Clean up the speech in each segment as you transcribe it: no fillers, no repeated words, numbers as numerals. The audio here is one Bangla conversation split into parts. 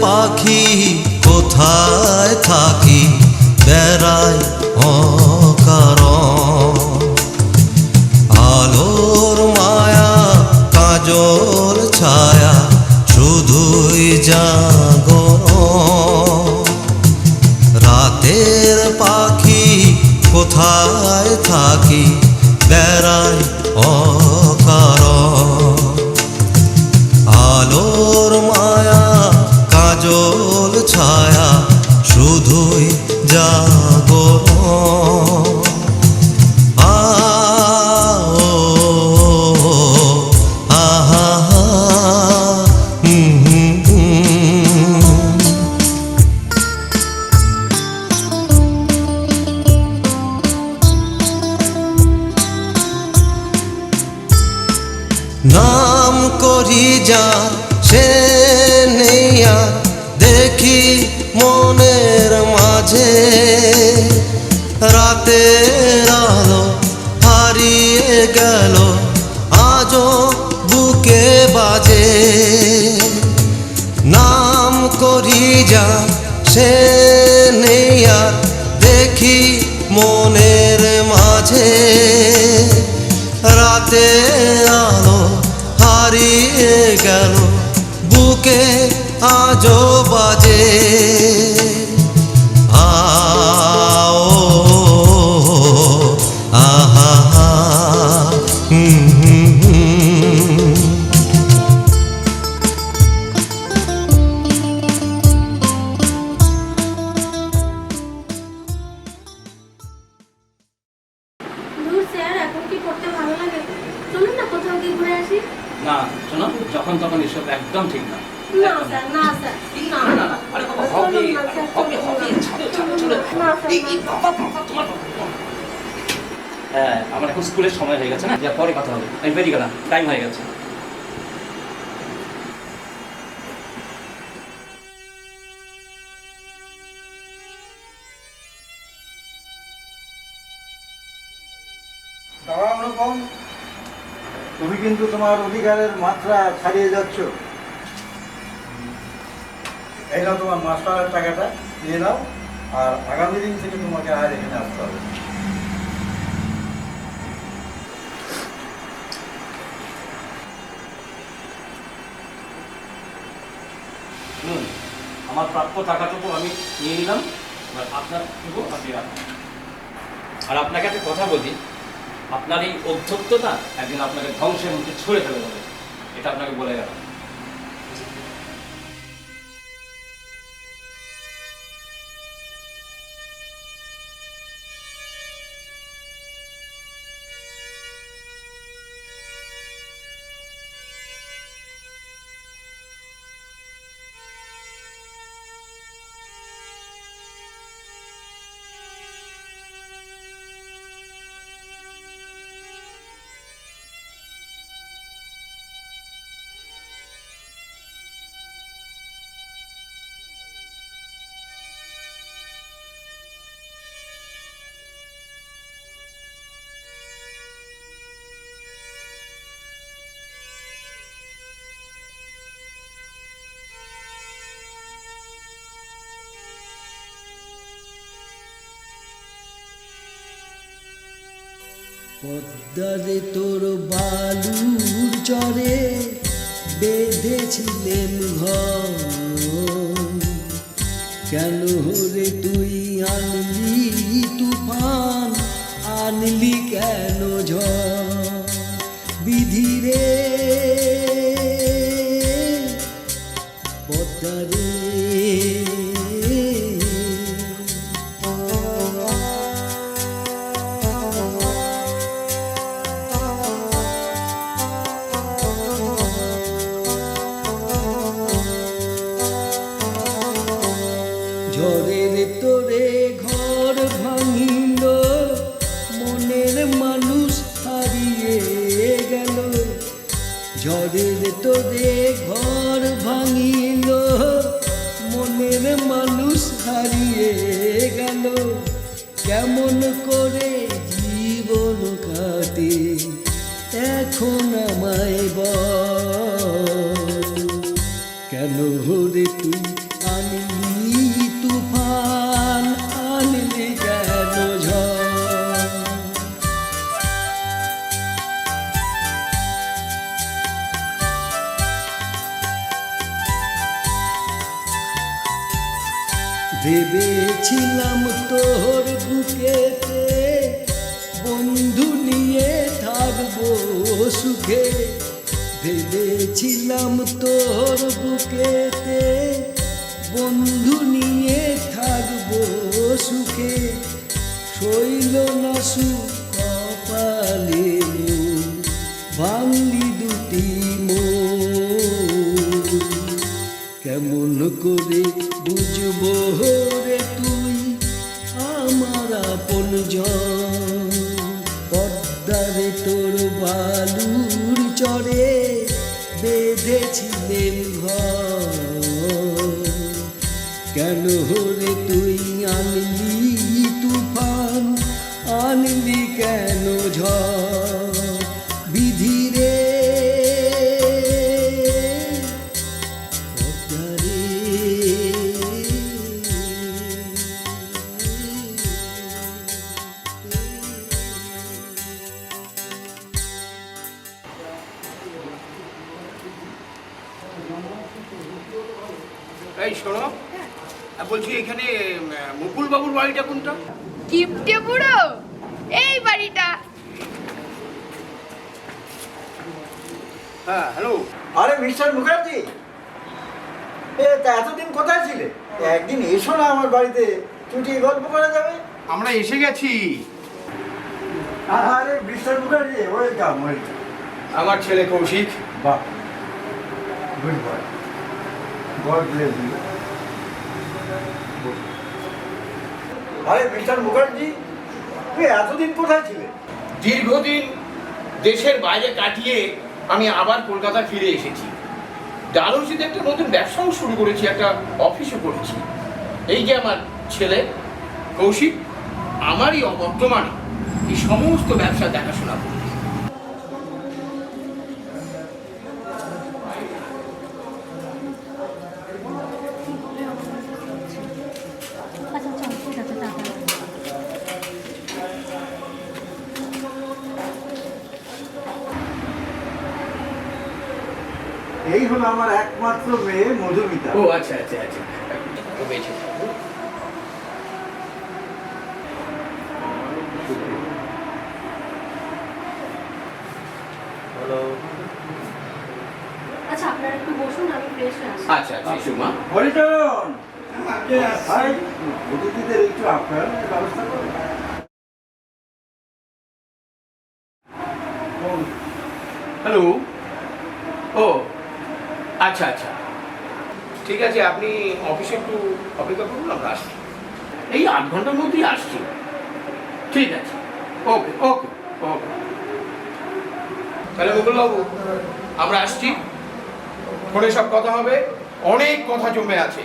পাখি কোথায় থাকি বেড়ায় অকারণ। আলোর মায়া কাজল ছায়া শুধুই জাগরণ। রাতের পাখি কোথায় থাকি বেড়ায় অকারণ। আলোর মায়া কাজল ছায়া শুধুই জাগরণ। নাম করি যা সে নেই আর দেখি মনের মাঝে। রাতের আলো হারিয়ে গেল আজও বুকে বাজে। নাম করি যা সে নেই আর দেখি মনের মাঝে। রাতের আলো হারিয়ে গেল বুকে আজও বাজে। না শোনো, যখন তখন এসব একদম ঠিক না। হ্যাঁ, আমার এখন স্কুলের সময় হয়ে গেছে না, যা পরে কথা হবে। আমি বেরিয়ে গেলাম, টাইম হয়ে গেছে। তুমি কিন্তু তোমার অধিকারের মাত্রা ছাড়িয়ে যাচ্ছ। এই নাও তোমার মাস্টারের টাকাটা নিয়ে নাও, আর আগামী দিন থেকে তোমাকে আর এখানে আসতে হবে। আমার প্রাপ্য টাকাটুকু আমি নিয়ে নিলাম, আপনার আপনি রাখুন। আর আপনাকে একটা কথা বলি, আপনার এই অধ্যত্ততা একদিন আপনাকে ধ্বংসের মুখে ছুঁড়ে ফেলে দেবে, এটা আপনাকে বলে গেলাম। পদ্মারে তোর বালুর চরে বেঁধেছিলেন ঘর, কেন রে তুই আনলি তুফান, আনলি কেন ঝড়? বিধিরে পদ্মারে ঝড়ের তোরে ঘর ভাঙিল, মনের মানুষ হারিয়ে গেল। ঝড়ের তোরে ঘর ভাঙিল, মনের মানুষ হারিয়ে গেল। কেমন করে জীবন কাটে এখন আমায় বল, কেন রে তুই ভেবেছিলাম তোর বুকেতে বন্ধু নিয়ে থাকবো সুখে, ভেবেছিলাম তোর বুকেতে বন্ধু নিয়ে থাকবো সুখে, শৈল না সুখ কপালে ভাঙলি দুটি মন। কেমন করে বুঝবো রে তুই আমার আপনজন, পদ্মারে তোর বালুর চরে বেঁধেছিলেন ঘর। কেন রে তুই আনলি তুফান, আনলি কেন ঝড়, বিধি রে পদ্মারে। এই শোনো, বলছি এখানে মুকুল বাবুর বাড়িটা কোনটা? কিপটে বুড়ো, এই বাড়িটা। হ্যাঁ, হ্যালো। আরে মিস্টার মুখার্জি, তা এতদিন কোথায় ছিলে? একদিন এসো না আমার বাড়িতে, চুটিয়ে গল্প করা যাবে। আমরা এসে গেছি। আরে মিস্টার মুখার্জি, ওয়েলকাম ওয়েলকাম। আমার ছেলে কৌশিক। বাহ, good boy, God bless you. আরে মিস্টার মুখার্জি, তুই এতদিন কোথায় ছিলে? দীর্ঘদিন দেশের বাইরে কাটিয়ে আমি আবার কলকাতা ফিরে এসেছি। ডালহৌসিতে একটা নতুন ব্যবসাও শুরু করেছি, একটা অফিসও করেছি। এই যে আমার ছেলে কৌশিক, আমারই বর্তমানে এই সমস্ত ব্যবসা দেখাশোনা করবে। এই হলো আমার একমাত্র মেয়ে মধুমিতা। ও আচ্ছা আচ্ছা আচ্ছা, তো বেঁচে থাকো। আচ্ছা আপনারা একটু বসুন, আমি ফ্রেশ হয়ে আসি। আচ্ছা আচ্ছা, এসো মা। হরিচরণ, ভাই অতিথিদের একটু আপনার ব্যবস্থা করুন। হ্যালো। ও আচ্ছা আচ্ছা, ঠিক আছে, আপনি অফিসে একটু অপেক্ষা করুন, আমরা আসছি। এই 8 ঘন্টার মধ্যেই আসছি। ঠিক আছে, ওকে ওকে ওকে। তাহলে মুকুলবাবু, আমরা আসছি। ফোনে সব কথা হবে, অনেক কথা জমে আছে।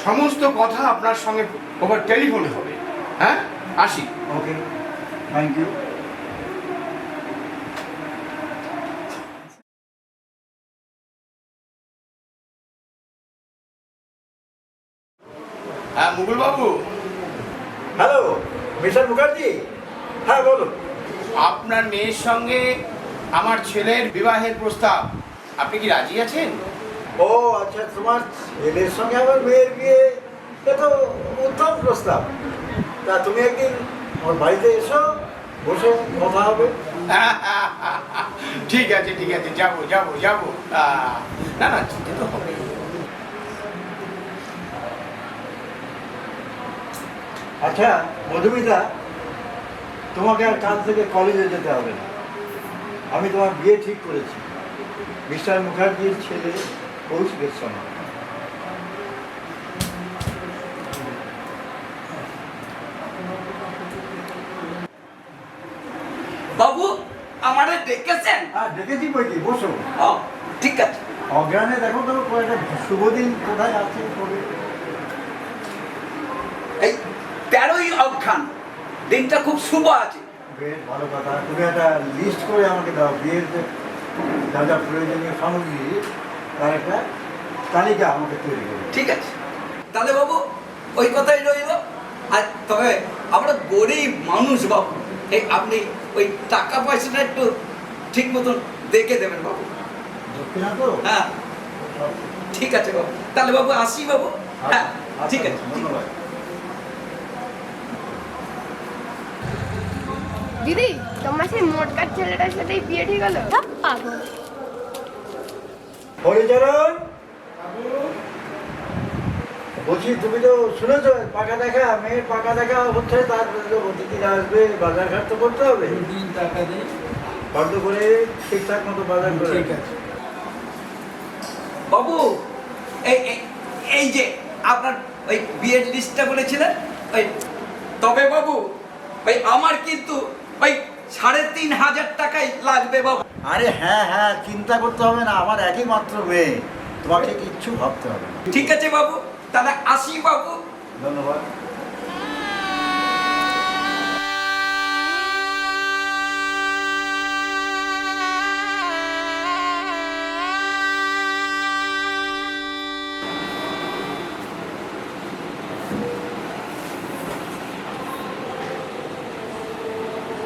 সমস্ত কথা আপনার সঙ্গে ওভার টেলিফোনে হবে। হ্যাঁ, আসি। ওকে, থ্যাংক ইউ। হ্যাঁ মুকুলবাবু। হ্যালো মিস্টার মুখার্জি, হ্যাঁ বলুন। আপনার মেয়ের সঙ্গে আমার ছেলের বিবাহের প্রস্তাব, আপনি কি রাজি আছেন? ও আচ্ছা, তোমার ছেলের সঙ্গে আমার মেয়ের বিয়ে, এ তো উত্তম প্রস্তাব। তা তুমি একদিন আমার বাড়িতে এসো, বসে কথা হবে। ঠিক আছে ঠিক আছে, যাবো যাবো যাবো। না না, যেতে তো হবে। আচ্ছা মধুমিতা, তোমাকে আর কাল থেকে কলেজে যেতে হবে না। আমি তোমার বিয়ে ঠিক করেছি মিস্টার মুখার্জির ছেলে কৌশিকের সঙ্গে। বাবু আমারে ডেকেছেন? হ্যাঁ দেখেছি, বই কি, বসো। ও ঠিক আছে। অজ্ঞানে দেখো তো কয়েকটা শুভদিন কোথায় আছে কবে। এই 13ই অঘ্রান, দিনটা খুব শুভ আছে। বেশ ভালো কথা, তুমি একটা লিস্ট করে আমাকে দাও, বিয়ের যে যা যা প্রয়োজনীয় সামগ্রী তার একটা তালিকা আমাকে তৈরি করো। ঠিক আছে, তাহলে বাবু ওই কথাই রইল। আর তবে আমরা গরিব মানুষ বাবু, এই আপনি ওই টাকা পয়সাটা একটু ঠিক মতন দেখে দেবেন বাবু। দক্ষিণা তো? হ্যাঁ ঠিক আছে বাবু, তাহলে বাবু আসি বাবু। হ্যাঁ ঠিক আছে। ধন্যবাদ। দিদি তোমার সেই মোটকার ছেলেটার সাথেই বিয়ে ঠিক হলো? সব পাগল। হরিচরণ, বলছি তুমি তো শুনেছ পাকা দেখা, মেয়ের পাকা দেখা হচ্ছে, তারপরে তো অতিথিরা আসবে, বাজার ঘাট তো করতে হবে। টাকা দেয়। বন্ধ করে ঠিকঠাক মতো বাজার করে। ঠিক আছে। বাবু, এই এই- এই যে আপনার ওই বিয়ের লিস্টটা বলেছিলেন, ওই তবে বাবু ওই আমার কিন্তু ওই 3,500 টাকাই লাগবে বাবু। আরে হ্যাঁ হ্যাঁ, চিন্তা করতে হবে না, আমার একই মাত্র মেয়ে, তোমাকে কিচ্ছু ভাবতে হবে না। ঠিক আছে বাবু, তাহলে আসি বাবু। ধন্যবাদ।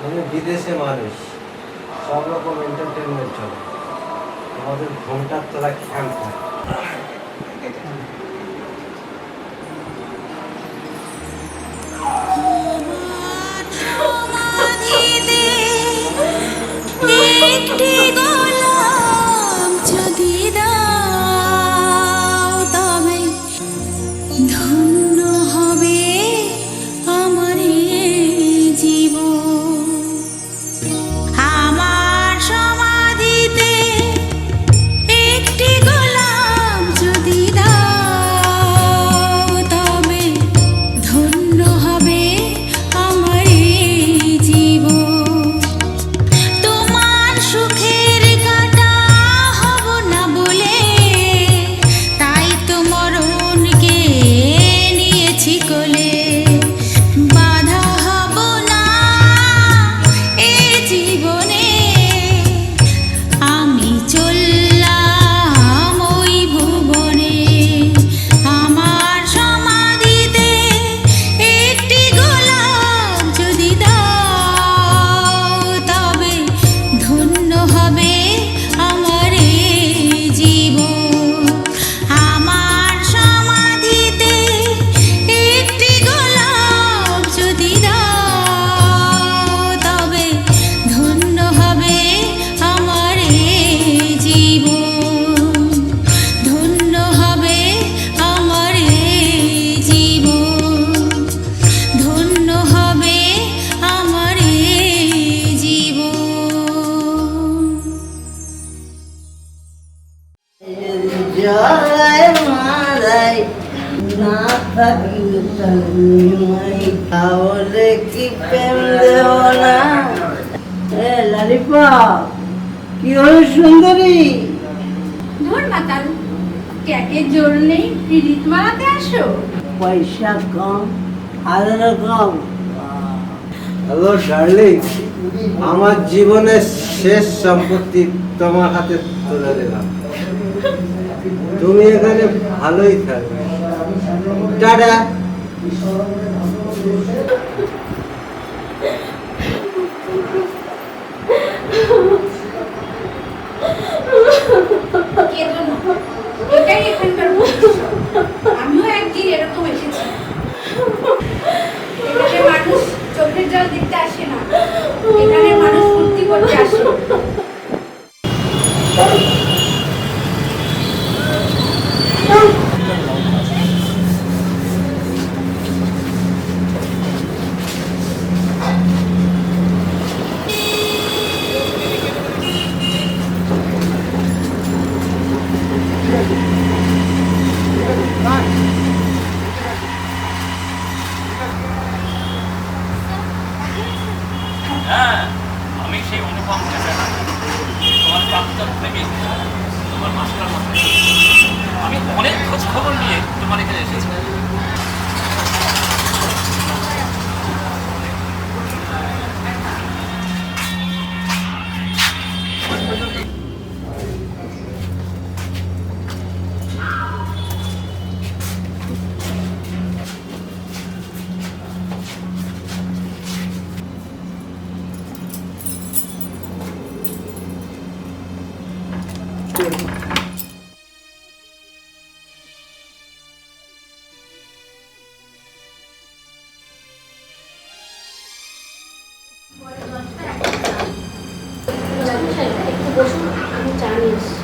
আমি বিদেশে মানুষ, সব রকম এন্টারটেনমেন্ট চলে, আমাদের ঘন্টার তলা ক্যাম্প হয়। একটি গোলাম যদি দাও তবে ধন্য হবে আমার জীবন। আমার সমাধিতে একটি গোলাম যদি দাও তবে ধন্য হবে আমার জীবন। তোমার সুখের কাঁটা হব না বলে তাই তো মরণকে নিয়েছি কোলে। বাধা হব না এ জীবনে, আমি চললাম ওই ভুবনে। আমার সমাধিতে একটি গোলাপ যদি দাও তবে ধন্য হবে আমার জীবন। আমার সমাধিতে একটি গোলাপ যদি দাও তবে ধন্য হবে আমার জীবন। ধন্য হবে আমার জীবন। ধন্য হবে আমার জীবন। জয় মারাই না থাকিলে তাই তাহলে কি প্রেম দেব না? এ লালিপা, কি হলো সুন্দরী? ধর মাতাল, ক্যাকের জোর নেই, পিরিত মারাতে আসো। পয়সা কম, আলাদা কম। হ্যালো ডার্লিং, আমার জীবনের শেষ সম্পত্তি তোমার হাতে তুলে দিলাম, তুমি এখানে ভালোই থাকবে। টাটা। কেঁদো না, এটাই এখানকার ভবিষ্যৎ। আমিও একদিন এরকম এসেছি। এখানে মানুষ চোখের জল দিতে আসে না, এখানে মানুষ ফুর্তি করতে আসে। হ্যাঁ, আমি সেই অনুপম চ্যাটার্জি, তোমার প্রাক্তন প্রেমিক, তোমার মাস্টার মশাই। আমি অনেক খোঁজ খবর নিয়ে তোমার এখানে এসেছি। বসুন, আমি চা নিয়ে এসছি।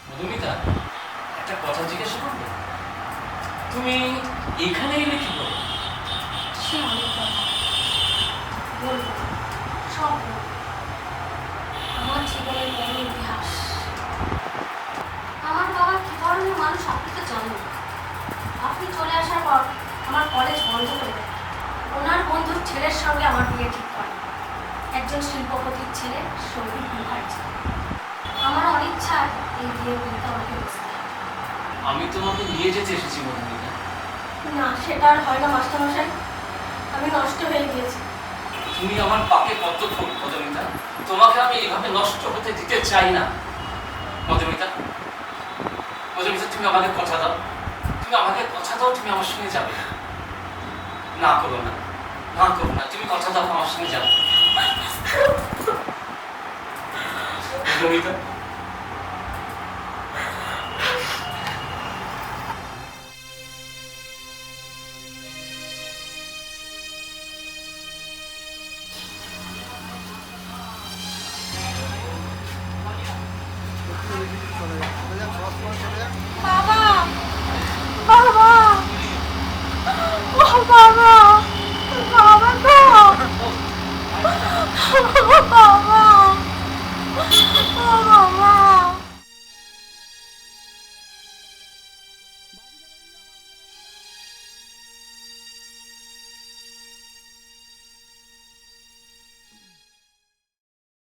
মধুমিতা, একটা কথা জিজ্ঞাসা করবো? তুমি এখানে এলে কি করো? সে অনেক কথা বলবো, সব বলবো। আমার জীবনের বড় ইতিহাস। আমার বাবা কি ধরনের মানুষ আপনি তো জানেন। আপনি চলে আসার পর আমার কলেজ বন্ধ করে দেয়। ওনার বন্ধুর ছেলের সঙ্গে আমার বিয়ে ঠিক করে, একজন শিল্পপতির ছেলে সৌভিক মুখার্জি। আমার অনিচ্ছায় এই বিয়ে বলতে আমাকে বসতে হয়। আমি তোমাকে নিয়ে যেতে এসেছি মধুমিতা। না, সেটা আর হয় না মাস্টারমশাই, আমি নষ্ট হয়ে গিয়েছি। তুমি আমার পাকে পদ্ম ফুল মধুমিতা, তোমাকে আমি এইভাবে নষ্ট হতে দিতে চাই না। মধুমিতা, মধুমিতা, তুমি আমাকে কথা দাও, তুমি আমাকে কথা দাও, তুমি আমার সঙ্গে যাবে। না করো না, না করো না, তুমি কথা দাও, আমার সঙ্গে যাবে। মধুমিতা।